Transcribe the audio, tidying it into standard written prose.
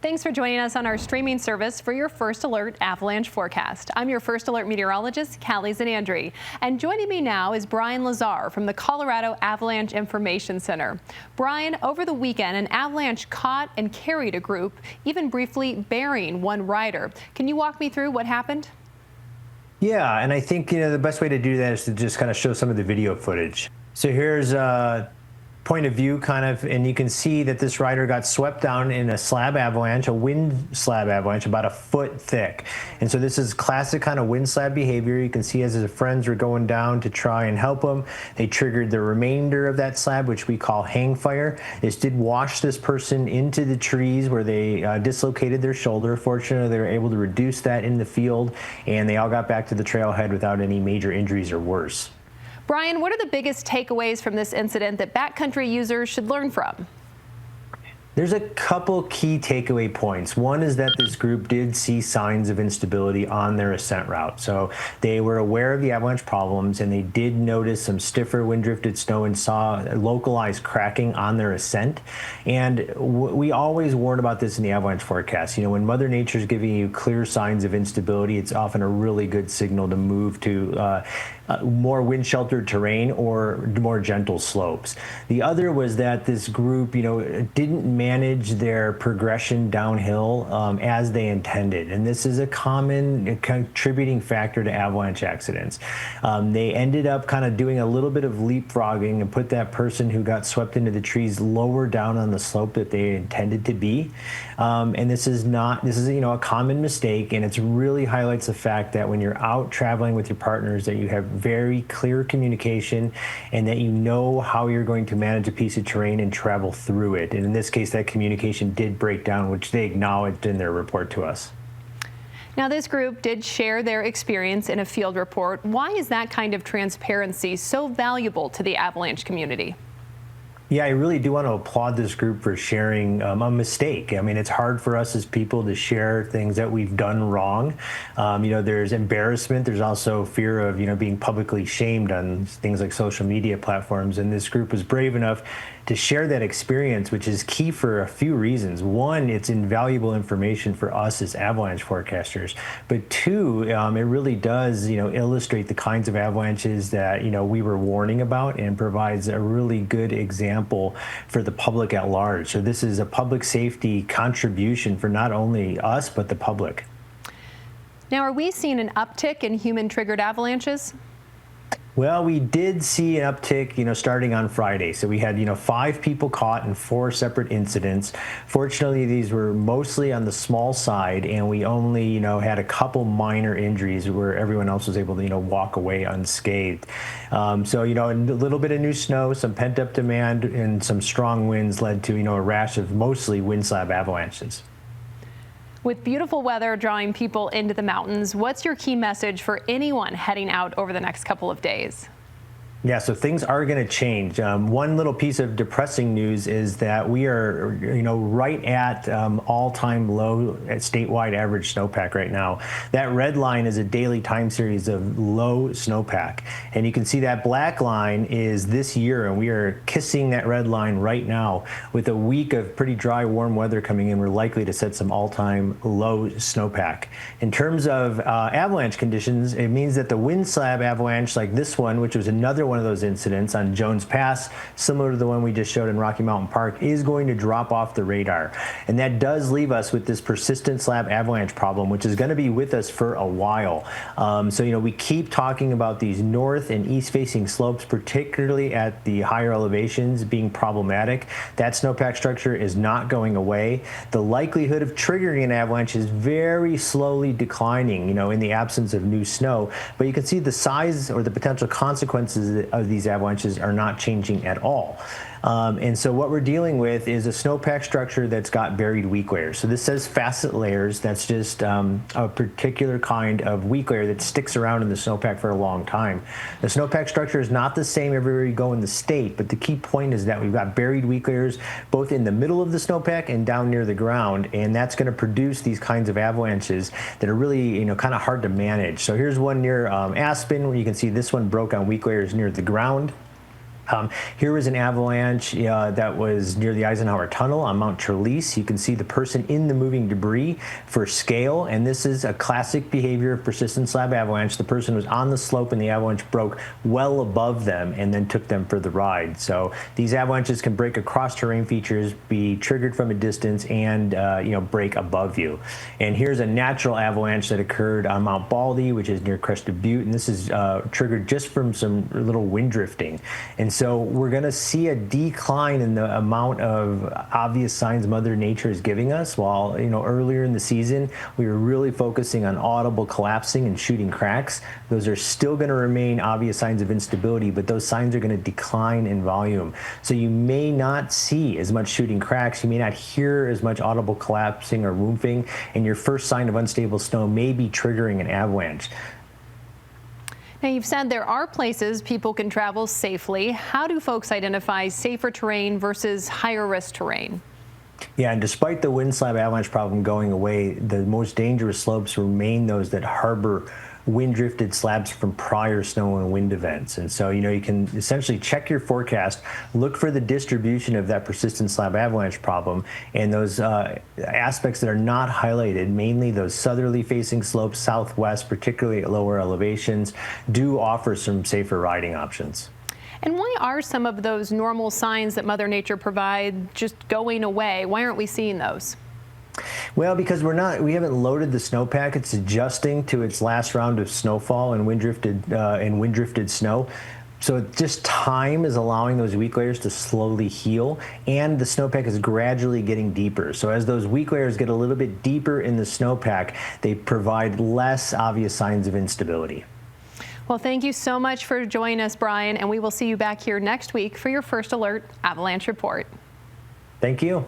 Thanks for joining us on our streaming service for your First Alert Avalanche forecast. I'm your First Alert meteorologist, Callie Zanandri. And joining me now is Brian Lazar from the Colorado Avalanche Information Center. Brian, over the weekend, an avalanche caught and carried a group, even briefly burying one rider. Can you walk me through what happened? Yeah, and I think the best way to do that is to just kind of show some of the video footage. So here's a point of view and you can see that this rider got swept down in a slab avalanche, a wind slab avalanche, about a foot thick. And so this is classic kind of wind slab behavior. You can see as his friends were going down to try and help him, they triggered the remainder of that slab, which we call hang fire. This did wash this person into the trees where they dislocated their shoulder. Fortunately, they were able to reduce that in the field, and they all got back to the trailhead without any major injuries or worse. Brian, what are the biggest takeaways from this incident that backcountry users should learn from? There's a couple key takeaway points. One is that this group did see signs of instability on their ascent route. So they were aware of the avalanche problems, and they did notice some stiffer wind-drifted snow and saw localized cracking on their ascent. And we always warn about this in the avalanche forecast. When Mother Nature is giving you clear signs of instability, it's often a really good signal to move to more wind-sheltered terrain or more gentle slopes. The other was that this group, didn't manage their progression downhill as they intended, and this is a common contributing factor to avalanche accidents. They ended up kind of doing a little bit of leapfrogging and put that person who got swept into the trees lower down on the slope that they intended to be. And this is a common mistake, and it really highlights the fact that when you're out traveling with your partners, that you have very clear communication and that you know how you're going to manage a piece of terrain and travel through it. And in this case, that communication did break down, which they acknowledged in their report to us. Now, this group did share their experience in a field report. Why is that kind of transparency so valuable to the avalanche community? Yeah, I really do want to applaud this group for sharing a mistake. I mean, it's hard for us as people to share things that we've done wrong. There's embarrassment. There's also fear of, being publicly shamed on things like social media platforms. And this group was brave enough to share that experience, which is key for a few reasons. One, it's invaluable information for us as avalanche forecasters. But two, it really does, illustrate the kinds of avalanches that, we were warning about, and provides a really good example for the public at large. So this is a public safety contribution for not only us, but the public. Now, are we seeing an uptick in human-triggered avalanches? Well, we did see an uptick, starting on Friday. So we had, 5 people caught in 4 separate incidents. Fortunately, these were mostly on the small side, and we only, had a couple minor injuries where everyone else was able to, walk away unscathed. So, a little bit of new snow, some pent-up demand, and some strong winds led to, a rash of mostly wind slab avalanches. With beautiful weather drawing people into the mountains, what's your key message for anyone heading out over the next couple of days? Yeah, so things are going to change. One little piece of depressing news is that we are, right at all-time low at statewide average snowpack right now. That red line is a daily time series of low snowpack. And you can see that black line is this year, and we are kissing that red line right now. With a week of pretty dry, warm weather coming in, we're likely to set some all-time low snowpack. In terms of avalanche conditions, it means that the wind slab avalanche like this one, which was another one of those incidents on Jones Pass, similar to the one we just showed in Rocky Mountain Park, is going to drop off the radar. And that does leave us with this persistent slab avalanche problem, which is going to be with us for a while. So, we keep talking about these north and east facing slopes, particularly at the higher elevations, being problematic. That snowpack structure is not going away. The likelihood of triggering an avalanche is very slowly declining, in the absence of new snow. But you can see the size or the potential consequences of these avalanches are not changing at all. And so what we're dealing with is a snowpack structure that's got buried weak layers. So this says facet layers. That's just a particular kind of weak layer that sticks around in the snowpack for a long time. The snowpack structure is not the same everywhere you go in the state, but the key point is that we've got buried weak layers both in the middle of the snowpack and down near the ground, and that's going to produce these kinds of avalanches that are really, kind of hard to manage. So here's one near Aspen, where you can see this one broke on weak layers near the ground. Here was an avalanche that was near the Eisenhower Tunnel on Mount Trelease. You can see the person in the moving debris for scale, and this is a classic behavior of persistent slab avalanche. The person was on the slope and the avalanche broke well above them and then took them for the ride. So these avalanches can break across terrain features, be triggered from a distance, and break above you. And here's a natural avalanche that occurred on Mount Baldy, which is near Crested Butte, and this is triggered just from some little wind drifting. And so we're going to see a decline in the amount of obvious signs Mother Nature is giving us. While earlier in the season we were really focusing on audible collapsing and shooting cracks, those are still going to remain obvious signs of instability, but those signs are going to decline in volume. So you may not see as much shooting cracks, you may not hear as much audible collapsing or roofing, and your first sign of unstable snow may be triggering an avalanche. Now, you've said there are places people can travel safely. How do folks identify safer terrain versus higher risk terrain? Yeah, and despite the wind slab avalanche problem going away, the most dangerous slopes remain those that harbor wind-drifted slabs from prior snow and wind events. And so, you can essentially check your forecast, look for the distribution of that persistent slab avalanche problem, and those aspects that are not highlighted, mainly those southerly facing slopes, southwest, particularly at lower elevations, do offer some safer riding options. And why are some of those normal signs that Mother Nature provides just going away? Why aren't we seeing those? Well, because we haven't loaded the snowpack. It's adjusting to its last round of snowfall and wind-drifted snow. So just time is allowing those weak layers to slowly heal, and the snowpack is gradually getting deeper. So as those weak layers get a little bit deeper in the snowpack, they provide less obvious signs of instability. Well, thank you so much for joining us, Brian, and we will see you back here next week for your First Alert Avalanche Report. Thank you.